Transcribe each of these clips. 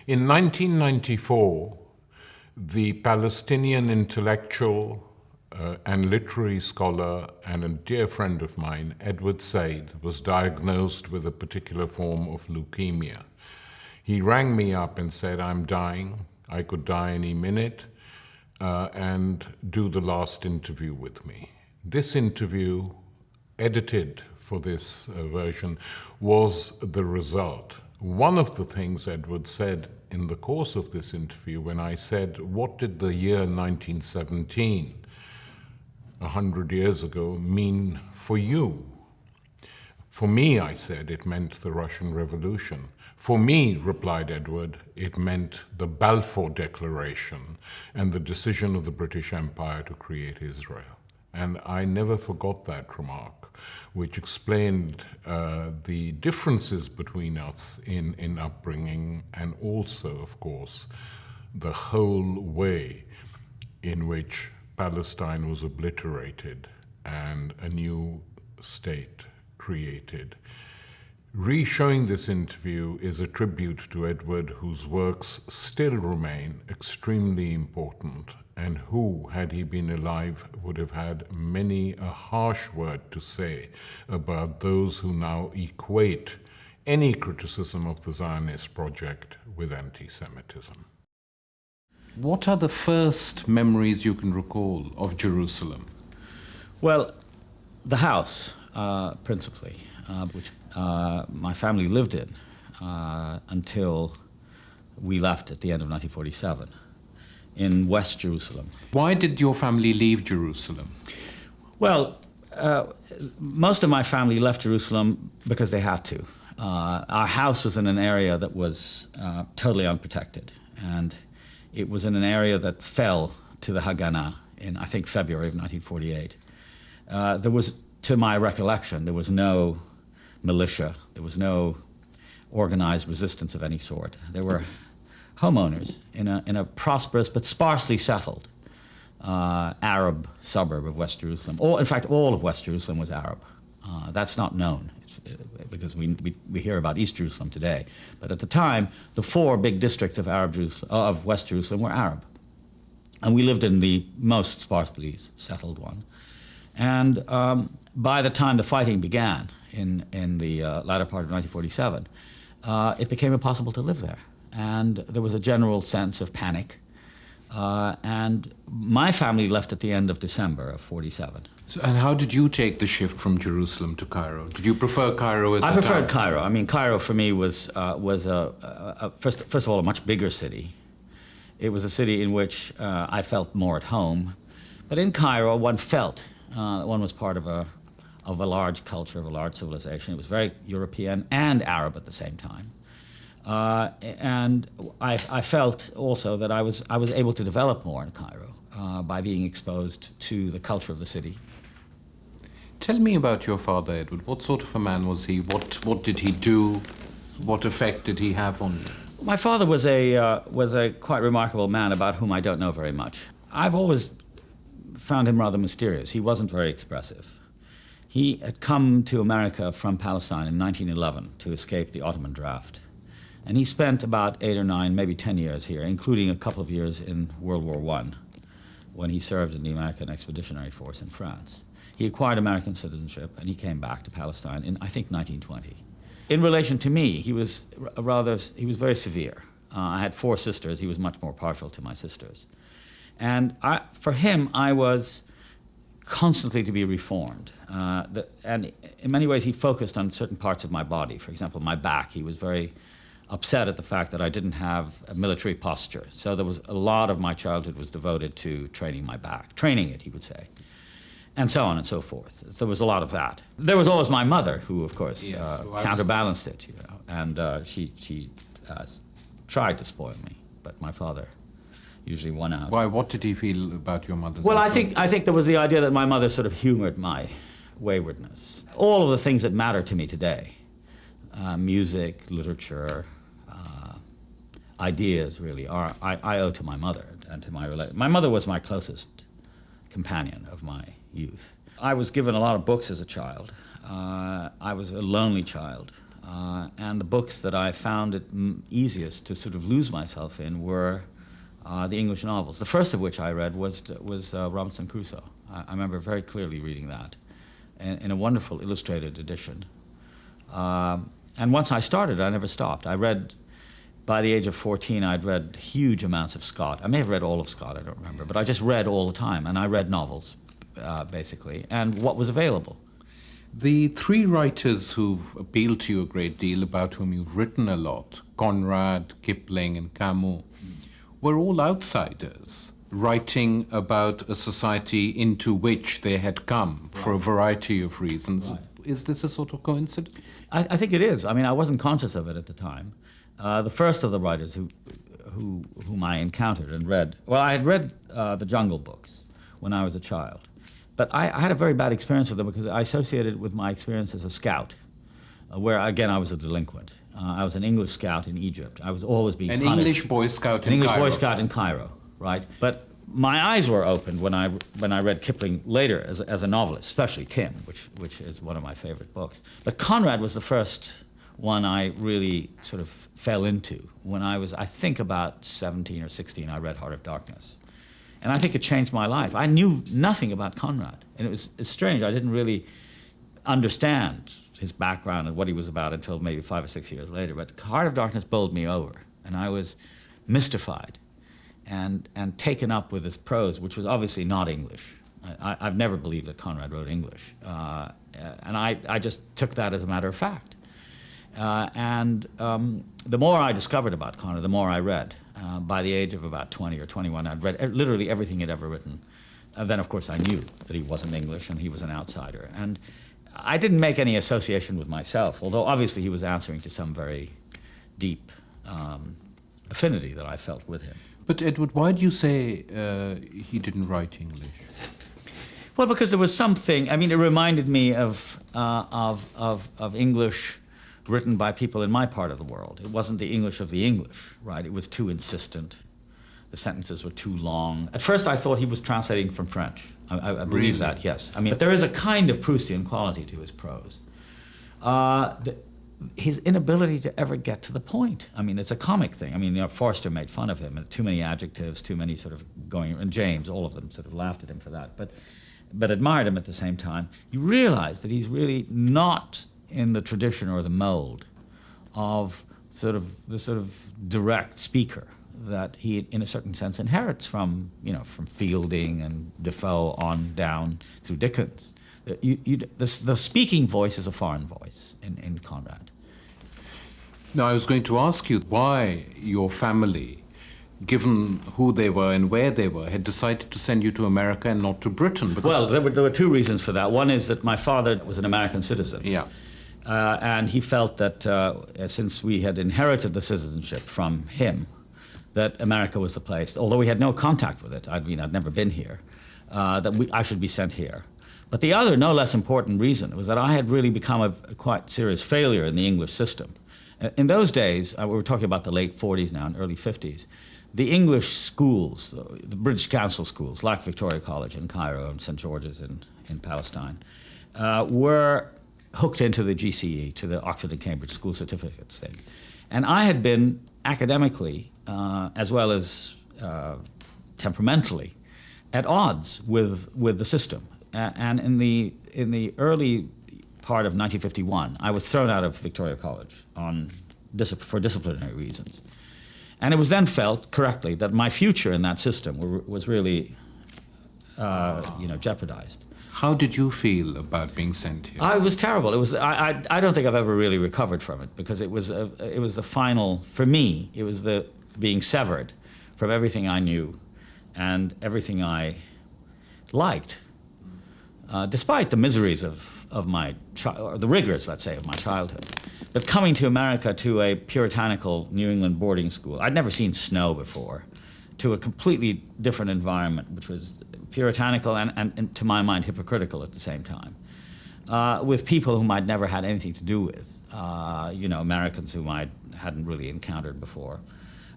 In 1994, the Palestinian intellectual and literary scholar and a dear friend of mine, Edward Said, was diagnosed with a particular form of leukemia. He rang me up and said, "I'm dying. I could die any minute," and do the last interview with me. This interview, edited for this version, was the result. One of the things Edward said in the course of this interview, when I said, "What did the year 1917, 100 years ago, mean for you?" "For me," I said, "it meant the Russian Revolution." "For me," replied Edward, "it meant the Balfour Declaration and the decision of the British Empire to create Israel." And I never forgot that remark, which explained the differences between us in upbringing, and also, of course, the whole way in which Palestine was obliterated and a new state created. Re-showing this interview is a tribute to Edward, whose works still remain extremely important, and who, had he been alive, would have had many a harsh word to say about those who now equate any criticism of the Zionist project with anti-Semitism. What are the first memories you can recall of Jerusalem? Well, the house, principally, which my family lived in until we left at the end of 1947 in West Jerusalem. Why did your family leave Jerusalem? Well, most of my family left Jerusalem because they had to. Our house was in an area that was totally unprotected, and it was in an area that fell to the Haganah in, I think, February of 1948. There was, to my recollection, there was no militia, there was no organized resistance of any sort. There were homeowners in a prosperous but sparsely settled Arab suburb of West Jerusalem. In fact, all of West Jerusalem was Arab. That's not known because we hear about East Jerusalem today. But at the time, the four big districts of West Jerusalem were Arab. And we lived in the most sparsely settled one. And by the time the fighting began in the latter part of 1947, it became impossible to live there. And there was a general sense of panic. And my family left at the end of December of 47. So, and how did you take the shift from Jerusalem to Cairo? Did you prefer Cairo as a I preferred town? Cairo. I mean, Cairo for me was first of all, a much bigger city. It was a city in which I felt more at home. But in Cairo, one felt that one was part of a large culture, of a large civilization. It was very European and Arab at the same time. And I felt also that I was able to develop more in Cairo by being exposed to the culture of the city. Tell me about your father, Edward. What sort of a man was he? What did he do? What effect did he have on you? My father was a quite remarkable man about whom I don't know very much. I've always found him rather mysterious. He wasn't very expressive. He had come to America from Palestine in 1911 to escape the Ottoman draft. And he spent about 8 or 9, maybe 10 years here, including a couple of years in World War I, when he served in the American Expeditionary Force in France. He acquired American citizenship, and he came back to Palestine in, I think, 1920. In relation to me, he was very severe. I had 4 sisters. He was much more partial to my sisters. And for him, I was constantly to be reformed. And in many ways, he focused on certain parts of my body. For example, my back. He was very upset at the fact that I didn't have a military posture. So there was a lot of my childhood was devoted to training my back, training it, he would say, and so on and so forth. So there was a lot of that. There was always my mother, who, of course, counterbalanced it, you know, and she tried to spoil me, but my father usually won out. Why? What did he feel about your mother's Well, influence? I think there was the idea that my mother sort of humored my waywardness. All of the things that matter to me today, music, literature, ideas, really, I owe to my mother and to my relation. My mother was my closest companion of my youth. I was given a lot of books as a child. I was a lonely child. And the books that I found it easiest to sort of lose myself in were the English novels. The first of which I read was Robinson Crusoe. I remember very clearly reading that in a wonderful illustrated edition. And once I started, I never stopped. I read, by the age of 14, I'd read huge amounts of Scott. I may have read all of Scott, I don't remember, but I just read all the time, and I read novels, basically, and what was available. The three writers who've appealed to you a great deal, about whom you've written a lot, Conrad, Kipling, and Camus, were all outsiders, writing about a society into which they had come for a variety of reasons. Right. Is this a sort of coincidence? I think it is. I mean, I wasn't conscious of it at the time. The first of the writers whom I encountered and read, well, I had read the Jungle books when I was a child. But I had a very bad experience with them because I associated it with my experience as a scout, where, again, I was a delinquent. I was an English scout in Egypt. I was always being punished. An English Boy Scout in Cairo. An English Boy Scout in Cairo, right? But my eyes were opened when I read Kipling later as a novelist, especially Kim, which is one of my favorite books. But Conrad was the first one I really sort of fell into. When I was, I think, about 17 or 16, I read Heart of Darkness. And I think it changed my life. I knew nothing about Conrad. And it's strange, I didn't really understand his background and what he was about until maybe 5 or 6 years later. But Heart of Darkness bowled me over, and I was mystified and taken up with his prose, which was obviously not English. I've never believed that Conrad wrote English. And I just took that as a matter of fact. The more I discovered about Conrad, the more I read. By the age of about 20 or 21, I'd read literally everything he'd ever written. Then, of course, I knew that he wasn't English and he was an outsider. And I didn't make any association with myself, although obviously he was answering to some very deep affinity that I felt with him. But Edward, why do you say he didn't write English? Well, because there was something, I mean, it reminded me of English written by people in my part of the world. It wasn't the English of the English, right? It was too insistent. The sentences were too long. At first I thought he was translating from French. I believe that, yes. I mean, but there is a kind of Proustian quality to his prose. His inability to ever get to the point. I mean, it's a comic thing. I mean, you know, Forster made fun of him. Too many adjectives, too many sort of going, and James, all of them sort of laughed at him for that, but admired him at the same time. You realize that he's really not in the tradition or the mold of the sort of direct speaker that he, in a certain sense, inherits from Fielding and Defoe on down through Dickens. The speaking voice is a foreign voice in Conrad. Now, I was going to ask you why your family, given who they were and where they were, had decided to send you to America and not to Britain. Well, there were two reasons for that. One is that my father was an American citizen. Yeah. And he felt that since we had inherited the citizenship from him, that America was the place, although we had no contact with it. I mean, I'd never been here, I should be sent here. But the other, no less important reason was that I had really become a quite serious failure in the English system. In those days, we were talking about the late 40s now and early 50s, the English schools, the British Council schools, like Victoria College in Cairo and St. George's in Palestine, were hooked into the GCE, to the Oxford and Cambridge school certificates thing. And I had been academically, as well as temperamentally, at odds with the system. And in the early part of 1951, I was thrown out of Victoria College for disciplinary reasons. And it was then felt correctly that my future in that system was really jeopardized. How did you feel about being sent here? It was terrible. It was. I don't think I've ever really recovered from it, because it was the final, for me, it was the being severed from everything I knew and everything I liked, despite the miseries of my or the rigors, let's say, of my childhood. But coming to America, to a puritanical New England boarding school, I'd never seen snow before, to a completely different environment, which was puritanical and to my mind, hypocritical at the same time, with people whom I'd never had anything to do with, Americans whom I hadn't really encountered before,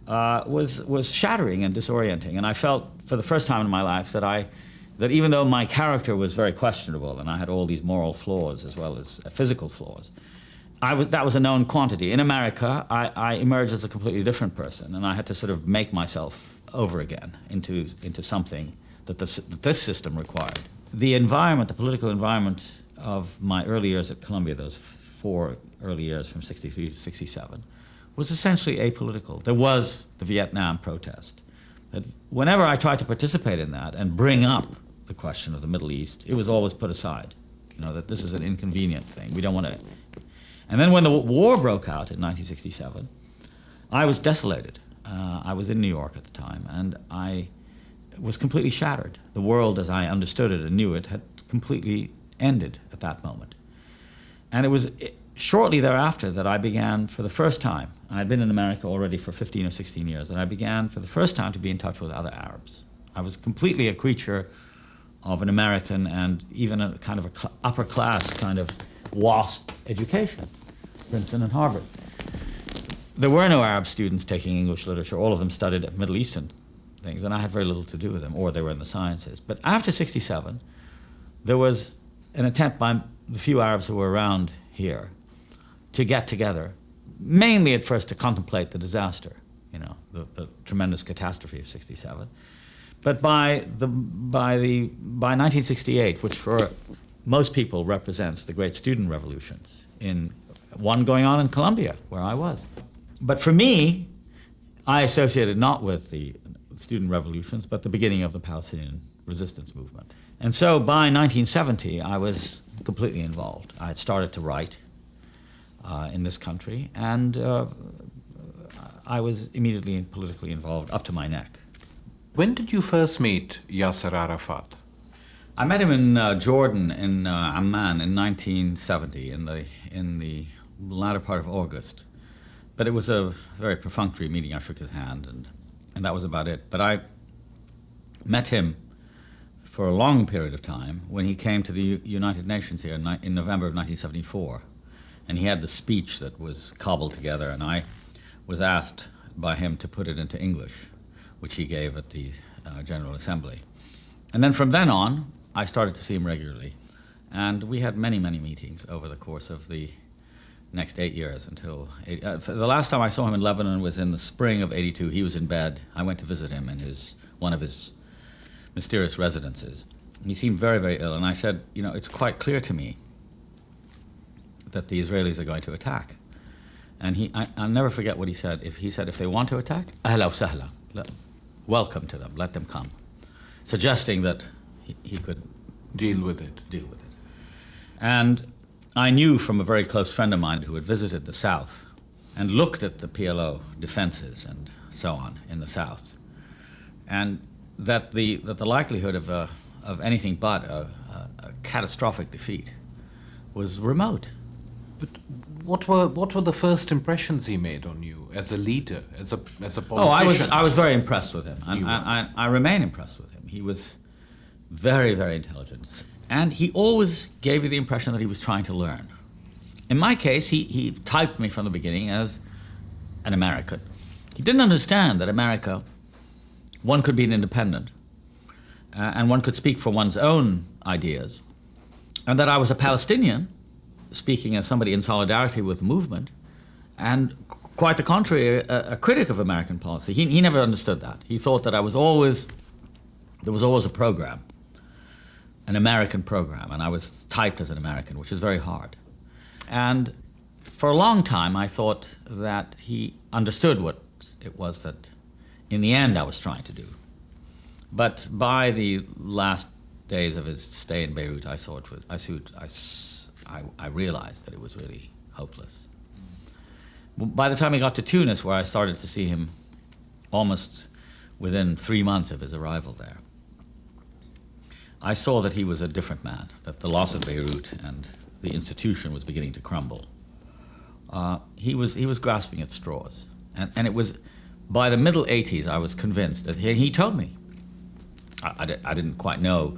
was shattering and disorienting. And I felt, for the first time in my life, that even though my character was very questionable and I had all these moral flaws as well as physical flaws, that was a known quantity. In America, I emerged as a completely different person, and I had to sort of make myself over again into something that this system required. The environment, the political environment of my early years at Columbia, those 4 early years from 63 to 67, was essentially apolitical. There was the Vietnam protest. But whenever I tried to participate in that and bring up the question of the Middle East, it was always put aside. That this is an inconvenient thing. We don't want to. And then when the war broke out in 1967, I was desolated. I was in New York at the time, and I was completely shattered. The world as I understood it and knew it had completely ended at that moment. And it was shortly thereafter that I began for the first time, I had been in America already for 15 or 16 years, and I began for the first time to be in touch with other Arabs. I was completely a creature of an American and even a kind of a upper class kind of WASP education, Princeton and Harvard. There were no Arab students taking English literature. All of them studied Middle Eastern things, and I had very little to do with them, or they were in the sciences. But after 67, there was an attempt by the few Arabs who were around here to get together, mainly at first to contemplate the disaster, the tremendous catastrophe of 67. But by 1968, which for most people represents the great student revolutions, in one going on in Columbia, where I was. But for me, I associated not with the student revolutions, but the beginning of the Palestinian resistance movement. And so by 1970, I was completely involved. I had started to write in this country, and I was immediately politically involved up to my neck. When did you first meet Yasser Arafat? I met him in Jordan, in Amman, in 1970, in the latter part of August. But it was a very perfunctory meeting. I shook his hand, and that was about it. But I met him for a long period of time when he came to the United Nations here in November of 1974. And he had the speech that was cobbled together, and I was asked by him to put it into English, which he gave at the General Assembly. And then from then on, I started to see him regularly. And we had many, many meetings over the course of the next 8 years until... the last time I saw him in Lebanon was in the spring of '82. He was in bed. I went to visit him in one of his mysterious residences. He seemed very, very ill, and I said, it's quite clear to me that the Israelis are going to attack. And I'll never forget what he said. He said, if they want to attack, ahla wa sahla, welcome to them, let them come, suggesting that he could deal with it. And I knew from a very close friend of mine who had visited the South and looked at the PLO defenses and so on in the South, and that the likelihood of anything but a catastrophic defeat was remote. But what were the first impressions he made on you as a leader, as a politician? Oh, I was very impressed with him. I remain impressed with him. He was very, very intelligent. And he always gave you the impression that he was trying to learn. In my case, he typed me from the beginning as an American. He didn't understand that America, one could be an independent, and one could speak for one's own ideas, and that I was a Palestinian, speaking as somebody in solidarity with the movement, and quite the contrary, a critic of American policy. He never understood that. He thought that there was always a program, an American program, and I was typed as an American, which is very hard. And for a long time, I thought that he understood what it was that, in the end, I was trying to do. But by the last days of his stay in Beirut, I realized that it was really hopeless. By the time he got to Tunis, where I started to see him almost within 3 months of his arrival there, I saw that he was a different man, that the loss of Beirut and the institution was beginning to crumble. He was grasping at straws. And it was by the middle 80s I was convinced that he told me. I didn't quite know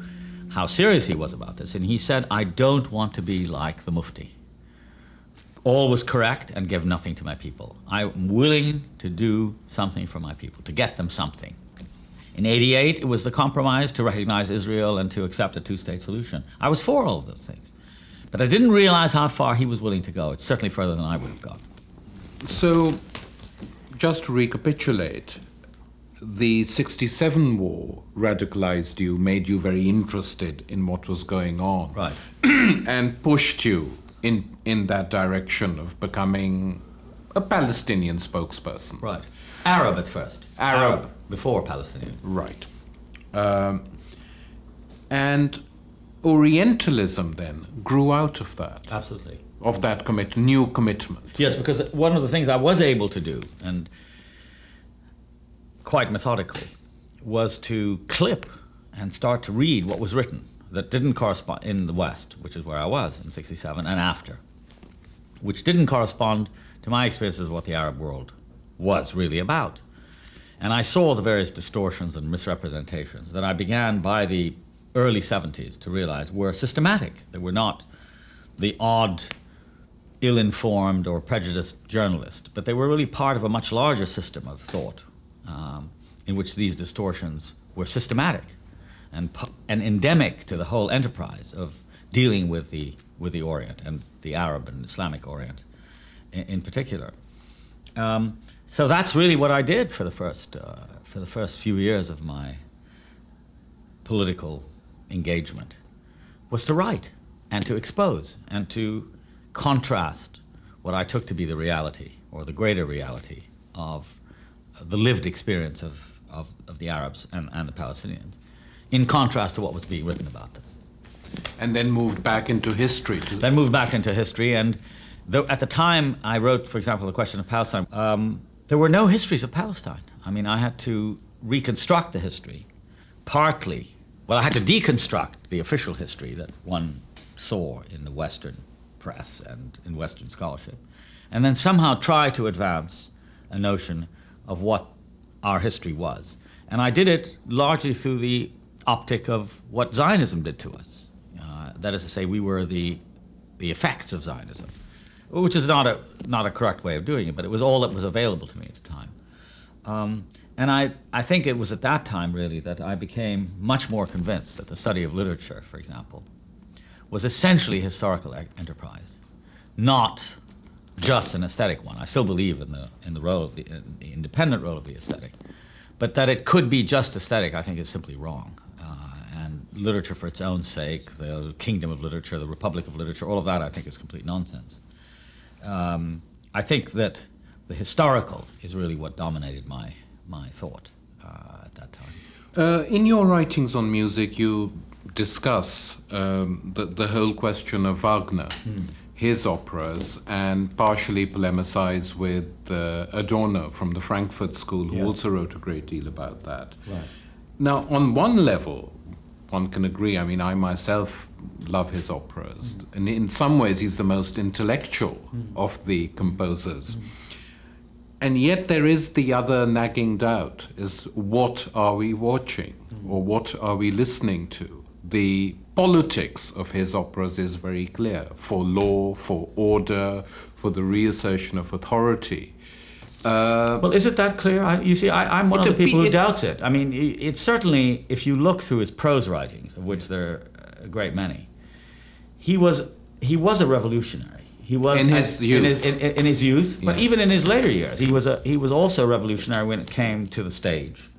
how serious he was about this. And he said, I don't want to be like the Mufti. All was correct and give nothing to my people. I'm willing to do something for my people, to get them something. In '88, it was the compromise to recognize Israel and to accept a two-state solution. I was for all of those things. But I didn't realize how far he was willing to go. It's certainly further than I would have gone. So, just to recapitulate, the 67 war radicalized you, made you very interested in what was going on. Right. And pushed you in that direction of becoming a Palestinian spokesperson. Right. Arab at first. Arab. Before Palestinian. Right. And Orientalism then grew out of that. Absolutely. Of that new commitment. Yes, because one of the things I was able to do, and quite methodically, was to clip and start to read what was written that didn't correspond in the West, which is where I was in 67 and after, which didn't correspond to my experiences of what the Arab world was really about. And I saw the various distortions and misrepresentations that I began by the early 70s to realize were systematic. They were not the odd, ill-informed or prejudiced journalist, but they were really part of a much larger system of thought in which these distortions were systematic and endemic to the whole enterprise of dealing with the Orient and the Arab and Islamic Orient in particular. So that's really what I did for the first few years of my political engagement, was to write and to expose and to contrast what I took to be the reality or the greater reality of the lived experience of the Arabs and the Palestinians, in contrast to what was being written about them. And then moved back into history. Then moved back into history, and at the time I wrote, for example, The Question of Palestine, there were no histories of Palestine. I mean, I had to reconstruct the history, partly. Well, I had to deconstruct the official history that one saw in the Western press and in Western scholarship, and then somehow try to advance a notion of what our history was. And I did it largely through the optic of what Zionism did to us. That is to say, we were the effects of Zionism, which is not a correct way of doing it, but it was all that was available to me at the time. And I think it was at that time, really, that I became much more convinced that the study of literature, for example, was essentially a historical enterprise, not just an aesthetic one. I still believe in the role of the independent role of the aesthetic, but that it could be just aesthetic, I think, is simply wrong. And literature for its own sake, the kingdom of literature, the republic of literature, all of that, I think, is complete nonsense. I think that the historical is really what dominated my thought at that time. In your writings on music, you discuss the whole question of Wagner, his operas, and partially polemicize with Adorno from the Frankfurt School, who also wrote a great deal about that. Right. Now, on one level, one can agree. I mean, I myself love his operas. And in some ways, he's the most intellectual of the composers. And yet there is the other nagging doubt, is what are we watching or what are we listening to? The politics of his operas is very clear, for law, for order, for the reassertion of authority. Well, is it that clear? You see, I'm one of the people who doubts it. I mean, it's certainly, if you look through his prose writings, of which there are a great many, he was a revolutionary. He was in his youth. In his youth, but even in his later years, he was also revolutionary when it came to the stage.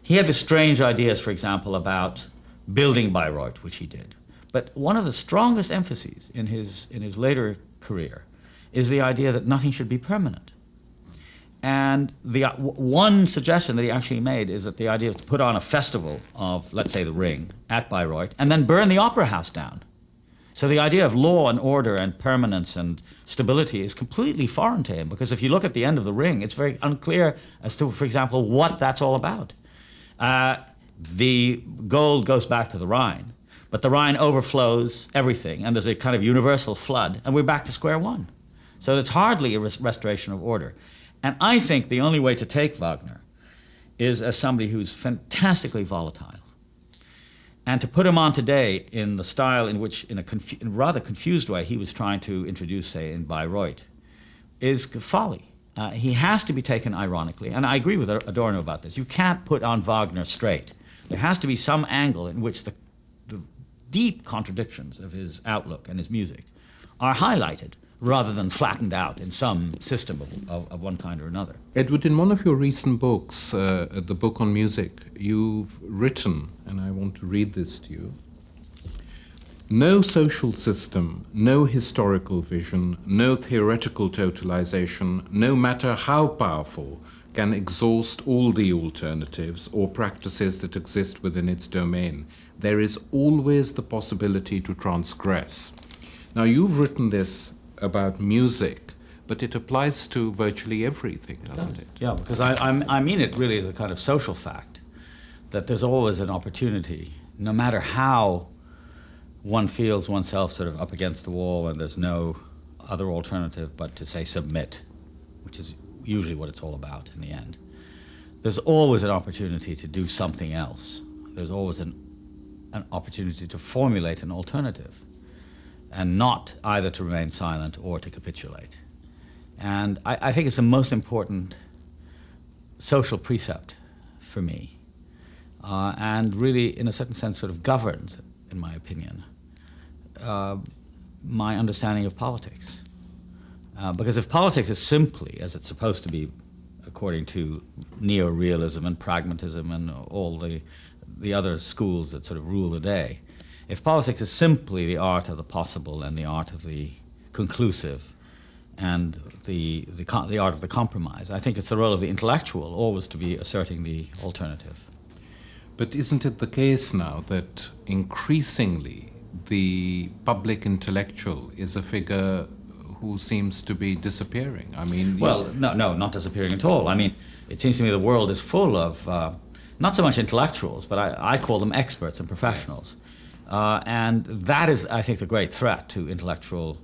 He had the strange ideas, for example, about building Bayreuth, which he did. But one of the strongest emphases in his later career is the idea that nothing should be permanent. And the one suggestion that he actually made is that the idea of to put on a festival of, let's say, the Ring at Bayreuth, and then burn the opera house down. So the idea of law and order and permanence and stability is completely foreign to him, because if you look at the end of the Ring, it's very unclear as to, for example, what that's all about. The gold goes back to the Rhine, but the Rhine overflows everything, and there's a kind of universal flood, and we're back to square one. So it's hardly a restoration of order. And I think the only way to take Wagner is as somebody who's fantastically volatile. And to put him on today in the style in which, in a rather confused way, he was trying to introduce, say, in Bayreuth, is folly. He has to be taken ironically, and I agree with Adorno about this. You can't put on Wagner straight. There has to be some angle in which deep contradictions of his outlook and his music are highlighted rather than flattened out in some system of one kind or another. Edward, in one of your recent books, the book on music, you've written, and I want to read this to you, "No social system, no historical vision, no theoretical totalization, no matter how powerful, can exhaust all the alternatives or practices that exist within its domain. There is always the possibility to transgress." Now, you've written this about music, but it applies to virtually everything, doesn't it? Yeah, because I mean it really as a kind of social fact, that there's always an opportunity, no matter how one feels oneself sort of up against the wall and there's no other alternative but to say submit, which is usually what it's all about in the end. There's always an opportunity to do something else. There's always an opportunity to formulate an alternative, and not either to remain silent or to capitulate. And I think it's the most important social precept for me, and really, in a certain sense, sort of governs, in my opinion, my understanding of politics. Because if politics is simply, as it's supposed to be, according to neo-realism and pragmatism and all the other schools that sort of rule the day, if politics is simply the art of the possible and the art of the conclusive and the art of the compromise, I think it's the role of the intellectual always to be asserting the alternative. But isn't it the case now that increasingly the public intellectual is a figure who seems to be disappearing? I mean... Well, no, not disappearing at all. I mean, it seems to me the world is full of, not so much intellectuals, but I call them experts and professionals. And that is, I think, the great threat to intellectual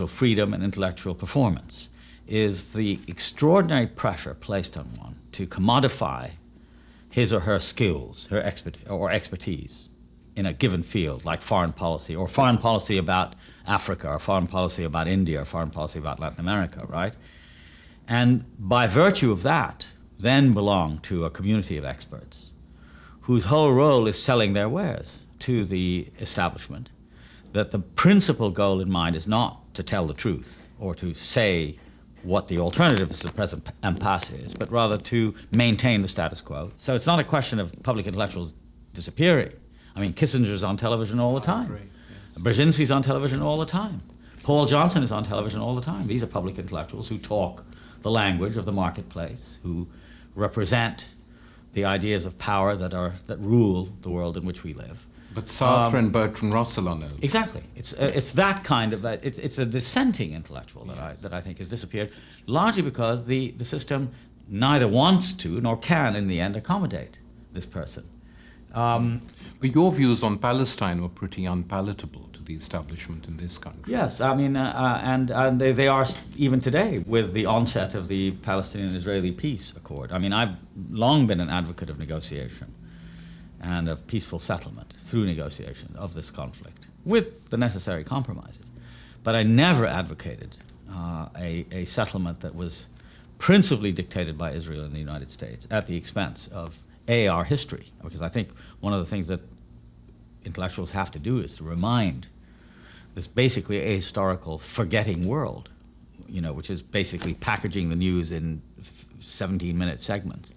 freedom and intellectual performance, is the extraordinary pressure placed on one to commodify his or her skills, her expertise in a given field, like foreign policy, or foreign policy about Africa, or foreign policy about India, or foreign policy about Latin America, right? And by virtue of that, then belong to a community of experts whose whole role is selling their wares to the establishment, that the principal goal in mind is not to tell the truth or to say what the alternative to the present impasse is, but rather to maintain the status quo. So it's not a question of public intellectuals disappearing. I mean, Kissinger's on television all the time. Brzezinski's on television all the time. Paul Johnson is on television all the time. These are public intellectuals who talk the language of the marketplace, who represent the ideas of power that rule the world in which we live. But Sartre and Bertrand Russell are known. Exactly. It's that kind of it's a dissenting intellectual that I think has disappeared, largely because the system neither wants to nor can in the end accommodate this person. But your views on Palestine were pretty unpalatable to the establishment in this country. Yes, I mean, and they are even today with the onset of the Palestinian-Israeli peace accord. I mean, I've long been an advocate of negotiation and of peaceful settlement through negotiation of this conflict with the necessary compromises. But I never advocated a settlement that was principally dictated by Israel and the United States at the expense of our history, because I think one of the things that intellectuals have to do is to remind this basically ahistorical forgetting world, which is basically packaging the news in 17-minute segments,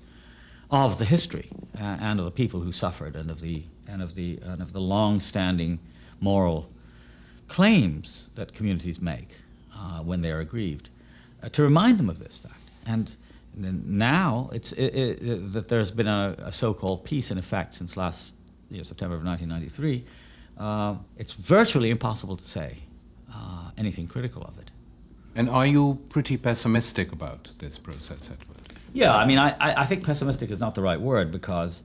of the history and of the people who suffered and of the long-standing moral claims that communities make when they are aggrieved, to remind them of this fact. And now that there's been a so-called peace in effect since last September of 1993, it's virtually impossible to say anything critical of it. And are you pretty pessimistic about this process, Edward? Yeah, I mean, I think pessimistic is not the right word, because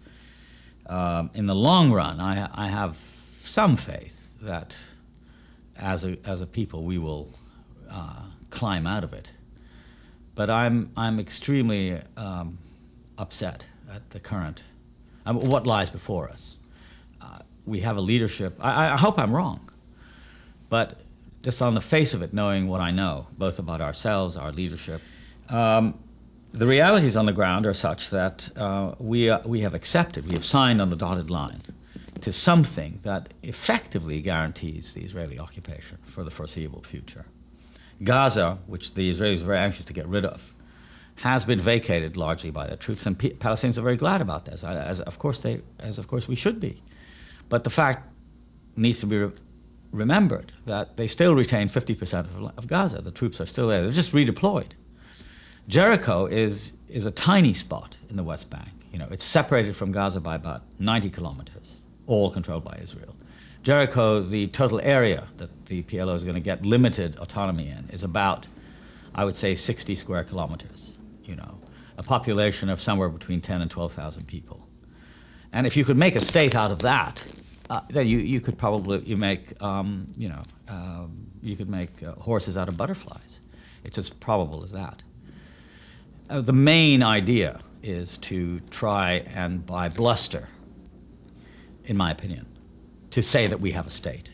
in the long run, I have some faith that as a people we will climb out of it. But I'm extremely upset at the current, what lies before us. We have a leadership. I hope I'm wrong, but just on the face of it, knowing what I know, both about ourselves, our leadership, the realities on the ground are such that we have accepted, we have signed on the dotted line to something that effectively guarantees the Israeli occupation for the foreseeable future. Gaza, which the Israelis are very anxious to get rid of, has been vacated largely by their troops, and Palestinians are very glad about this, as of course we should be. But the fact needs to be remembered that they still retain 50% of Gaza. The troops are still there. They're just redeployed. Jericho is a tiny spot in the West Bank. You know, it's separated from Gaza by about 90 kilometers, all controlled by Israel. Jericho, the total area that the PLO is going to get limited autonomy in, is about, I would say, 60 square kilometers. You know, a population of somewhere between 10 and 12,000 people. And if you could make a state out of that, then you could probably you could make horses out of butterflies. It's as probable as that. The main idea is to try and, by bluster, in my opinion, to say that we have a state,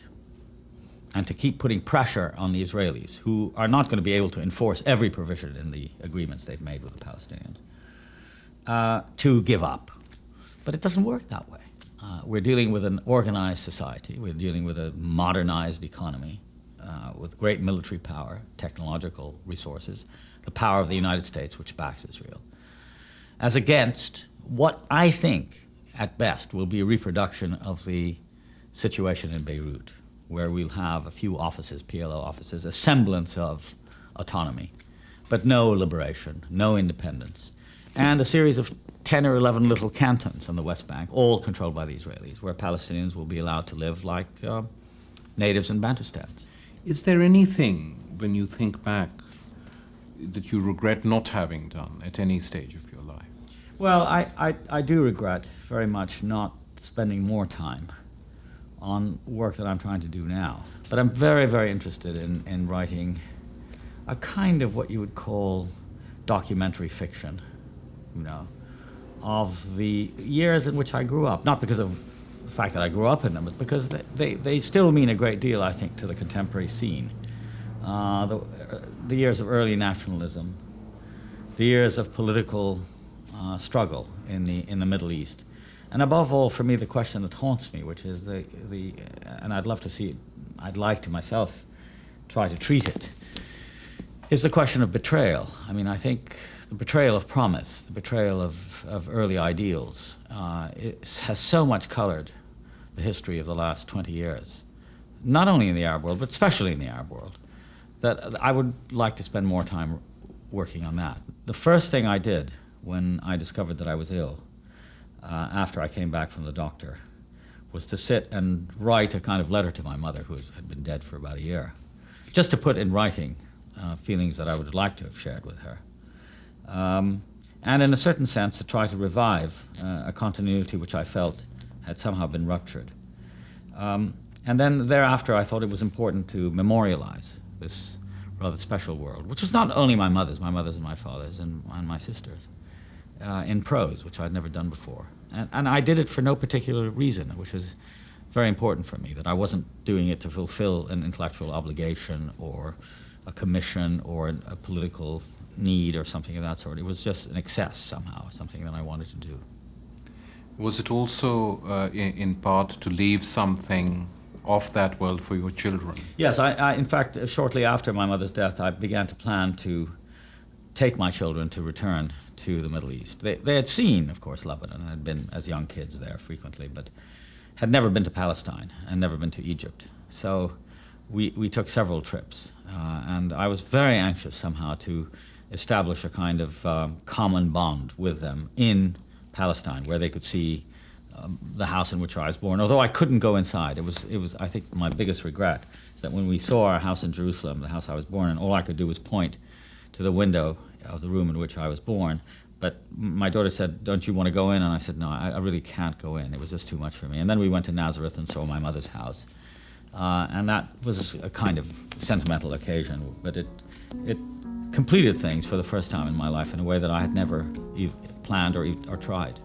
and to keep putting pressure on the Israelis, who are not going to be able to enforce every provision in the agreements they've made with the Palestinians, to give up. But it doesn't work that way. We're dealing with an organized society. We're dealing with a modernized economy with great military power, technological resources, the power of the United States, which backs Israel, as against what I think, at best, will be a reproduction of the situation in Beirut, where we'll have a few offices, PLO offices, a semblance of autonomy, but no liberation, no independence, and a series of 10 or 11 little cantons on the West Bank, all controlled by the Israelis, where Palestinians will be allowed to live like natives in Bantustans. Is there anything, when you think back, that you regret not having done at any stage of your life? Well, I do regret very much not spending more time on work that I'm trying to do now. But I'm very, very interested in writing a kind of what you would call documentary fiction, you know, of the years in which I grew up. Not because of the fact that I grew up in them, but because they still mean a great deal, I think, to the contemporary scene. The years of early nationalism, the years of political struggle in the Middle East. And above all, for me, the question that haunts me, which is and I'd love to see it, I'd like to myself try to treat it, is the question of betrayal. I mean, I think the betrayal of promise, the betrayal of early ideals, has so much colored the history of the last 20 years, not only in the Arab world, but especially in the Arab world, that I would like to spend more time working on that. The first thing I did when I discovered that I was ill, after I came back from the doctor, was to sit and write a kind of letter to my mother, who had been dead for about a year, just to put in writing feelings that I would like to have shared with her. And in a certain sense, to try to revive a continuity which I felt had somehow been ruptured. And then thereafter, I thought it was important to memorialize this rather special world, which was not only my mother's and my father's and my sister's, in prose, which I'd never done before. And I did it for no particular reason, which was very important for me, that I wasn't doing it to fulfill an intellectual obligation or a commission or a political need or something of that sort. It was just an excess somehow, something that I wanted to do. Was it also in part to leave something of that world for your children? Yes, I in fact, shortly after my mother's death, I began to plan to take my children to return to the Middle East. They had seen, of course, Lebanon and had been as young kids there frequently, but had never been to Palestine and never been to Egypt. So we took several trips, and I was very anxious somehow to establish a kind of common bond with them in Palestine, where they could see the house in which I was born. Although I couldn't go inside, it was I think my biggest regret is that when we saw our house in Jerusalem, the house I was born in, all I could do was point to the window of the room in which I was born. But my daughter said, "Don't you want to go in?" And I said, "No, I really can't go in. It was just too much for me." And then we went to Nazareth and saw my mother's house. And that was a kind of sentimental occasion, but it completed things for the first time in my life in a way that I had never planned or tried.